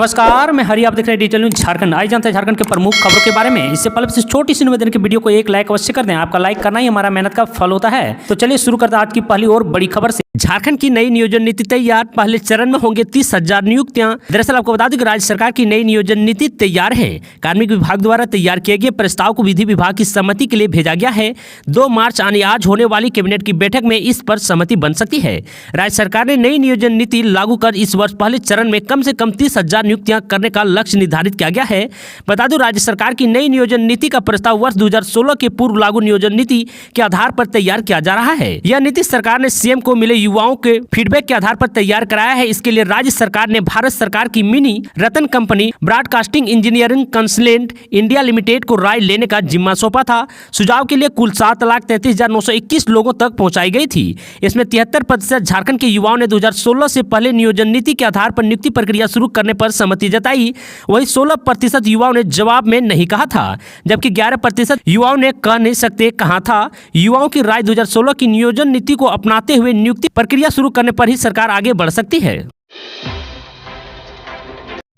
नमस्कार, मैं हरि, आप देख रहे हैं डिजिटल न्यूज झारखंड। आज जानते हैं झारखंड के प्रमुख खबरों के बारे में। इससे पहले छोटी सी निवेदन की वीडियो को एक लाइक अवश्य कर दें। आपका लाइक करना ही हमारा मेहनत का फल होता है। तो चलिए शुरू करते हैं आज की पहली और बड़ी खबर से। झारखंड की नई नियोजन नीति तैयार, पहले चरण में होंगे 30,000 नियुक्तियां। दरअसल आपको बता दूं कि राज्य सरकार की नई नियोजन नीति तैयार है। कार्मिक विभाग द्वारा तैयार किए गए प्रस्ताव को विधि विभाग की सहमति के लिए भेजा गया है। 2 मार्च आज होने वाली कैबिनेट की बैठक में इस पर सहमति बन सकती है। राज्य सरकार ने नई नियोजन नीति लागू कर इस वर्ष पहले चरण में कम से कम 30,000 नियुक्तियां करने का लक्ष्य निर्धारित किया गया है। बता दूं, राज्य सरकार की नई नियोजन नीति का प्रस्ताव वर्ष 2016 के पूर्व लागू नियोजन नीति के आधार पर तैयार किया जा रहा है। यह नीति सरकार ने सीएम को मिले युवाओं के फीडबैक के आधार पर तैयार कराया है। इसके लिए राज्य सरकार ने भारत सरकार की mini Ratna company Broadcasting Engineering Consultant India Limited को राय लेने का जिम्मा सौंपा था। सुझाव के लिए कुल 7,33,921 लोगों तक पहुंचाई गई थी। इसमें 73% झारखंड के युवाओं ने 2016 से पहले नियोजन नीति के आधार पर नियुक्ति प्रक्रिया शुरू करने पर सहमति जताई। वहीं 16% युवाओं ने जवाब में नहीं कहा था, जबकि 11% युवाओं ने कह नहीं सकते कहा था। युवाओं की राय 2016 की नियोजन नीति को अपनाते हुए नियुक्ति प्रक्रिया शुरू करने पर ही सरकार आगे बढ़ सकती है।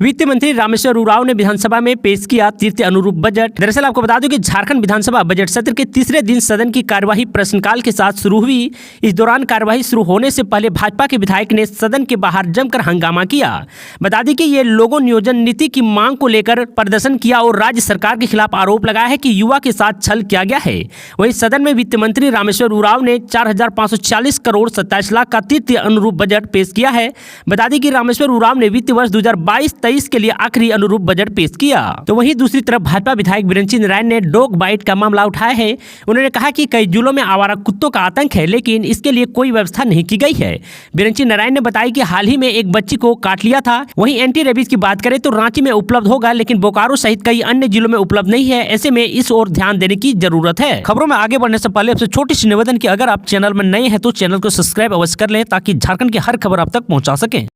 वित्त मंत्री रामेश्वर उरांव ने विधानसभा में पेश किया तृतीय अनुरूप बजट। दरअसल आपको बता दूं कि झारखंड विधानसभा बजट सत्र के तीसरे दिन सदन की कार्यवाही प्रश्नकाल के साथ शुरू हुई। इस दौरान कार्यवाही शुरू होने से पहले भाजपा के विधायक ने सदन के बाहर जमकर हंगामा किया। बता दें कि ये लोगों नियोजन नीति की मांग को लेकर प्रदर्शन किया और राज्य सरकार के खिलाफ आरोप लगाया है कि युवा के साथ छल किया गया है। वहीं सदन में वित्त मंत्री रामेश्वर उरांव ने 4,540 करोड़ 27 लाख का तृतीय अनुरूप बजट पेश किया है। बता दें कि रामेश्वर उरांव ने वित्त वर्ष 2022-23 के लिए आखिरी अनुरूप बजट पेश किया। तो वहीं दूसरी तरफ भाजपा विधायक बिरेंची नारायण ने डॉग बाइट का मामला उठाया है। उन्होंने कहा कि कई जिलों में आवारा कुत्तों का आतंक है, लेकिन इसके लिए कोई व्यवस्था नहीं की गई है। बिरेंची नारायण ने बताया कि हाल ही में एक बच्ची को काट लिया था। वहीं एंटी रेबीज की बात करें तो रांची में उपलब्ध होगा, लेकिन बोकारो सहित कई अन्य जिलों में उपलब्ध नहीं है। ऐसे में इस ओर ध्यान देने की जरूरत है। खबरों में आगे बढ़ने से पहले आपसे छोटी सी निवेदन की अगर आप चैनल में नए हैं तो चैनल को सब्सक्राइब अवश्य कर लें, ताकि झारखंड की हर खबर आप तक पहुंचा सकें।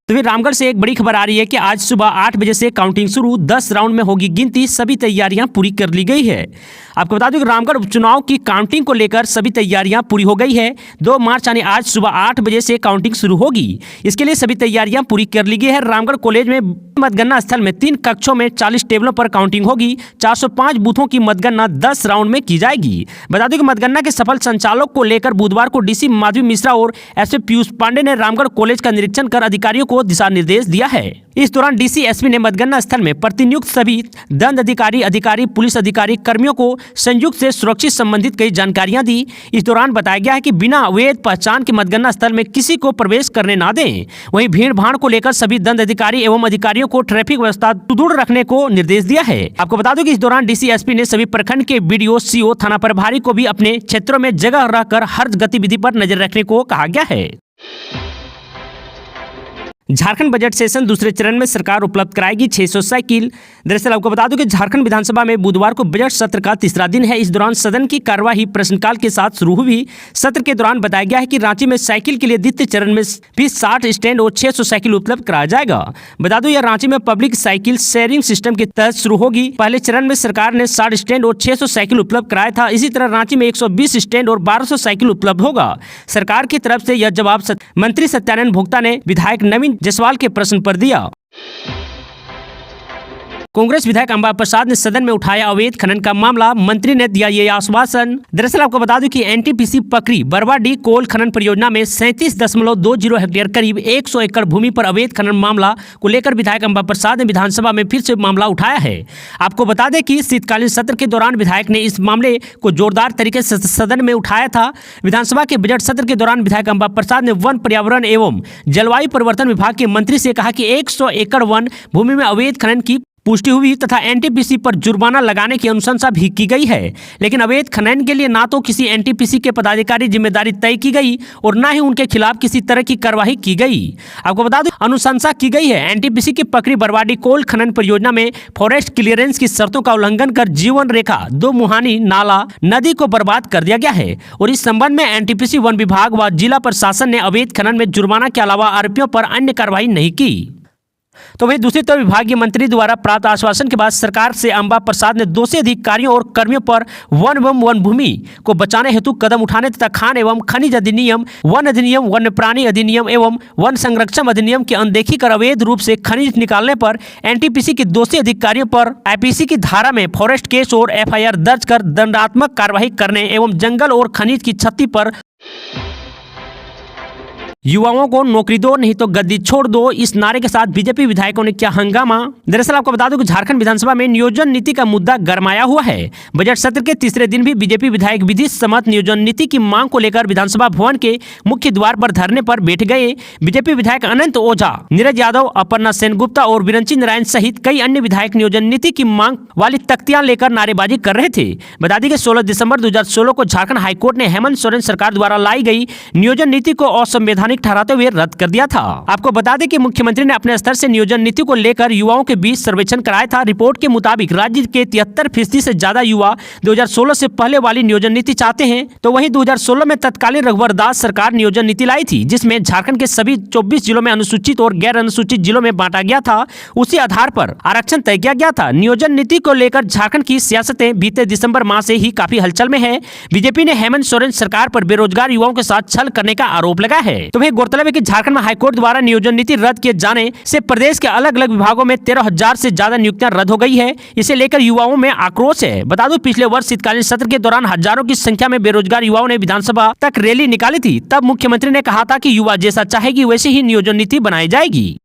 तो फिर रामगढ़ से एक बड़ी खबर आ रही है कि आज सुबह 8 बजे से काउंटिंग शुरू, 10 राउंड में होगी गिनती, सभी तैयारियां पूरी कर ली गई है। आपको बता दूं कि रामगढ़ उपचुनाव की काउंटिंग को लेकर सभी तैयारियां पूरी हो गई है। 2 मार्च यानी आज सुबह 8 बजे से काउंटिंग शुरू होगी। इसके लिए सभी तैयारियां पूरी कर ली गई है। रामगढ़ कॉलेज में मतगणना स्थल में 3 कक्षों में 40 टेबलों पर काउंटिंग होगी। 405 बूथों की मतगणना 10 राउंड में की जाएगी। बता दूं कि मतगणना के सफल संचालक को लेकर बुधवार को डीसी माधवी मिश्रा और एसपी पीयूष पांडे ने रामगढ़ कॉलेज का निरीक्षण कर अधिकारियों को दिशा निर्देश दिया है। इस दौरान डीसी एसपी ने मतगणना स्थल में प्रतिनियुक्त सभी दंड अधिकारी, पुलिस अधिकारी, कर्मियों को संयुक्त से सुरक्षित संबंधित कई जानकारियां दी। इस दौरान बताया गया है कि बिना अवैध पहचान के मतगणना स्थल में किसी को प्रवेश करने ना दें। वहीं भीड़ भाड़ को लेकर सभी दंड अधिकारी एवं अधिकारियों को ट्रैफिक व्यवस्था सुदृढ़ रखने को निर्देश दिया है। आपको बता दूं कि इस दौरान डीसी एसपी ने सभी प्रखंड के बीडीओ, सीओ, थाना प्रभारी को भी अपने क्षेत्रों में जगह रहकर हर गतिविधि पर नजर रखने को कहा गया है। झारखंड बजट सेशन दूसरे चरण में सरकार उपलब्ध कराएगी 600 साइकिल। दरअसल आपको बता दूं कि झारखंड विधानसभा में बुधवार को बजट सत्र का तीसरा दिन है। इस दौरान सदन की कार्यवाही प्रश्नकाल के साथ शुरू हुई। सत्र के दौरान बताया गया है कि रांची में साइकिल के लिए द्वितीय चरण में भी 60 स्टैंड और 600 साइकिल उपलब्ध कराया जाएगा। बता दूं यह रांची में पब्लिक साइकिल शेयरिंग सिस्टम के तहत शुरू होगी। पहले चरण में सरकार ने 60 स्टैंड और 600 साइकिल उपलब्ध कराया था। इसी तरह रांची में 120 स्टैंड और 1200 साइकिल उपलब्ध होगा। सरकार की तरफ से यह जवाब मंत्री सत्यानंद भोक्ता ने विधायक नवीन जायसवाल के प्रश्न पर दिया। कांग्रेस विधायक अंबा प्रसाद ने सदन में उठाया अवैध खनन का मामला, मंत्री ने दिया ये आश्वासन। दरअसल आपको बता दूं कि एनटीपीसी पकड़ी बरवाडीह कोल खनन परियोजना में 37.20 हेक्टेयर करीब 100 एकड़ भूमि पर अवैध खनन मामला को लेकर विधायक अंबा प्रसाद ने विधानसभा में फिर से मामला उठाया है। आपको बता दें कि शीतकालीन सत्र के दौरान विधायक ने इस मामले को जोरदार तरीके से सदन में उठाया था। विधानसभा के बजट सत्र के दौरान विधायक अंबा प्रसाद ने वन, पर्यावरण एवं जलवायु परिवर्तन विभाग के मंत्री से कहा कि 100 एकड़ वन भूमि में अवैध खनन की पुष्टि हुई तथा एनटीपीसी पर जुर्माना लगाने की अनुशंसा भी की गई है, लेकिन अवैध खनन के लिए ना तो किसी एनटीपीसी के पदाधिकारी जिम्मेदारी तय की गई और ना ही उनके खिलाफ किसी तरह की कार्रवाई की गई। आपको बता दूं अनुशंसा की गई है। एनटीपीसी की पकड़ी बरवाडीह कोल खनन परियोजना में फॉरेस्ट क्लियरेंस की शर्तों का उल्लंघन कर जीवन रेखा, 2 मुहानी, नाला, नदी को बर्बाद कर दिया गया है और इस संबंध में एनटीपीसी, वन विभाग व जिला प्रशासन ने अवैध खनन में जुर्माना के अलावा आरोपियों पर अन्य कार्रवाई नहीं की। तो वहीं दूसरी तरफ विभागीय मंत्री द्वारा प्राप्त आश्वासन के बाद सरकार से अंबा प्रसाद ने दोषी अधिकारियों और कर्मियों पर वन एवं वन भूमि को बचाने हेतु कदम उठाने तथा खान एवं खनिज अधिनियम, वन अधिनियम, वन्य प्राणी अधिनियम एवं वन संरक्षण अधिनियम की अनदेखी कर अवैध रूप से खनिज निकालने पर एनटीपीसी के दोषी अधिकारियों पर आईपीसी की धारा में फॉरेस्ट केस और एफआईआर दर्ज कर दंडात्मक कार्रवाई करने एवं जंगल और खनिज की क्षति पर युवाओं को नौकरी दो नहीं तो गद्दी छोड़ दो, इस नारे के साथ बीजेपी विधायकों ने किया हंगामा। दरअसल आपको बता दूं कि झारखंड विधानसभा में नियोजन नीति का मुद्दा गरमाया हुआ है। बजट सत्र के तीसरे दिन भी बीजेपी विधायक विधि सम्मत नियोजन नीति की मांग को लेकर विधानसभा भवन के मुख्य द्वार पर धरने पर बैठ गए। बीजेपी विधायक अनंत ओझा, नीरज यादव, अपर्णा सेनगुप्ता और विरंची नारायण सहित कई अन्य विधायक नियोजन नीति की मांग वाली तख्तियां लेकर नारेबाजी कर रहे थे। बता दें कि 16 दिसंबर 2016 को झारखंड हाईकोर्ट ने हेमंत सोरेन सरकार द्वारा लाई गई नियोजन नीति को असंवैधानिक ठहराते हुए रद्द कर दिया था। आपको बता दें कि मुख्यमंत्री ने अपने स्तर से नियोजन नीति को लेकर युवाओं के बीच सर्वेक्षण कराया था। रिपोर्ट के मुताबिक राज्य के 73% से ज्यादा युवा 2016 से पहले वाली नियोजन नीति चाहते हैं। तो वहीं 2016 में तत्कालीन रघुवर दास सरकार नियोजन नीति लाई थी, जिसमें झारखंड के सभी 24 जिलों में अनुसूचित और गैर अनुसूचित जिलों में बांटा गया था। उसी आधार पर आरक्षण तय किया गया था। नियोजन नीति को लेकर झारखंड की सियासतें बीते दिसंबर माह से ही काफी हलचल में है। बीजेपी ने हेमंत सोरेन सरकार पर बेरोजगार युवाओं के साथ छल करने का आरोप लगाया है। तो वहीं गौरतलब है कि झारखंड में हाईकोर्ट द्वारा नियोजन नीति रद्द किए जाने से प्रदेश के अलग अलग विभागों में 13,000 से ज्यादा नियुक्तियां रद्द हो गई है। इसे लेकर युवाओं में आक्रोश है। बता दूं, पिछले वर्ष शीतकालीन सत्र के दौरान हजारों की संख्या में बेरोजगार युवाओं ने विधानसभा तक रैली निकाली थी। तब मुख्यमंत्री ने कहा था कि युवा जैसा चाहेगी वैसे ही नियोजन नीति बनाई जाएगी।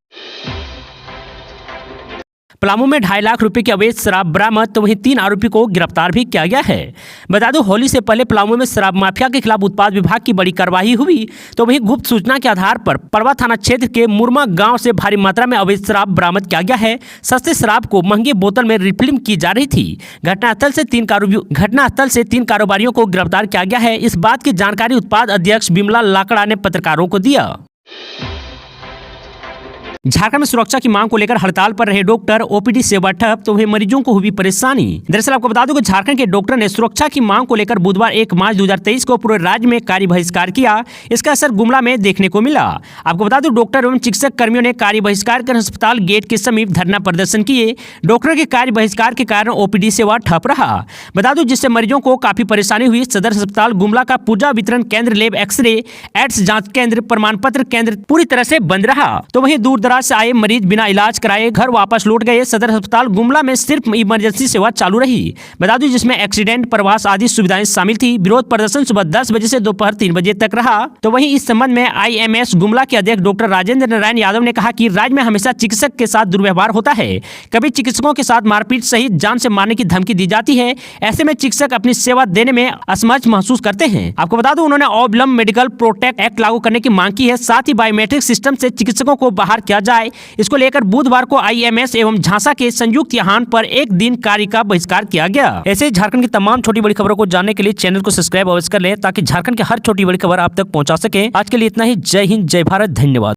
पलामू में 2.5 लाख रुपए की अवैध शराब बरामद, तो वहीं 3 आरोपी को गिरफ्तार भी किया गया है। बता दो, होली से पहले पलामू में शराब माफिया के खिलाफ उत्पाद विभाग की बड़ी कार्रवाई हुई। तो वहीं गुप्त सूचना के आधार पर परवा थाना क्षेत्र के मुरमा गांव से भारी मात्रा में अवैध शराब बरामद किया गया है। सस्ते शराब को महंगी बोतल में रिफिलिंग की जा रही थी। घटनास्थल से 3 कारोबारियों को गिरफ्तार किया गया है। इस बात की जानकारी उत्पाद अध्यक्ष बिमला लाकड़ा ने पत्रकारों को दिया। झारखंड में सुरक्षा की मांग को लेकर हड़ताल पर रहे डॉक्टर, ओपीडी सेवा ठप, तो वही मरीजों को हुई परेशानी। दरअसल आपको बता दूं कि झारखंड के डॉक्टर ने सुरक्षा की मांग को लेकर बुधवार 1 मार्च 2023 को पूरे राज्य में कार्य बहिष्कार किया। इसका असर गुमला में देखने को मिला। आपको बता दूं, डॉक्टर एवं चिकित्सक कर्मियों ने कार्य बहिष्कार कर अस्पताल गेट के समीप धरना प्रदर्शन किए। डॉक्टर के कार्य बहिष्कार के कारण ओपीडी सेवा ठप रहा। बता दूं, जिससे मरीजों को काफी परेशानी हुई। सदर अस्पताल गुमला का पूजा वितरण केंद्र, लैब, एक्सरे, एड्स जांच केंद्र, प्रमाण पत्र केंद्र पूरी तरह से बंद रहा। तो वहीं दूर दराज से आए मरीज बिना इलाज कराए घर वापस लौट गए। सदर अस्पताल गुमला में सिर्फ इमरजेंसी सेवा चालू रही। बता दूं, जिसमें एक्सीडेंट, प्रवास आदि सुविधाएं शामिल थी। विरोध प्रदर्शन सुबह 10 बजे से दोपहर 3 बजे तक रहा। तो वहीं इस संबंध में आईएमएस गुमला के अध्यक्ष डॉक्टर राजेंद्र नारायण यादव ने कहा कि राज्य में हमेशा चिकित्सक के साथ दुर्व्यवहार होता है। कभी चिकित्सकों के साथ मारपीट सहित जान से मारने की धमकी दी जाती है। ऐसे में चिकित्सक अपनी सेवा देने में असमर्थ महसूस करते हैं। आपको बता दूं, उन्होंने अविलंब मेडिकल प्रोटेक्ट एक्ट लागू करने की मांग की है। साथ ही बायोमेट्रिक सिस्टम से चिकित्सकों को बाहर किया जाए। इसको लेकर बुधवार को आईएमएस एवं झांसा के संयुक्त यान पर 1 दिन कार्य का बहिष्कार किया गया। ऐसे झारखंड की तमाम छोटी बड़ी खबरों को जानने के लिए चैनल को सब्सक्राइब अवश्य कर लें, ताकि झारखंड की हर छोटी बड़ी खबर आप तक पहुंचा सके। आज के लिए इतना ही। जय हिंद, जय भारत, धन्यवाद।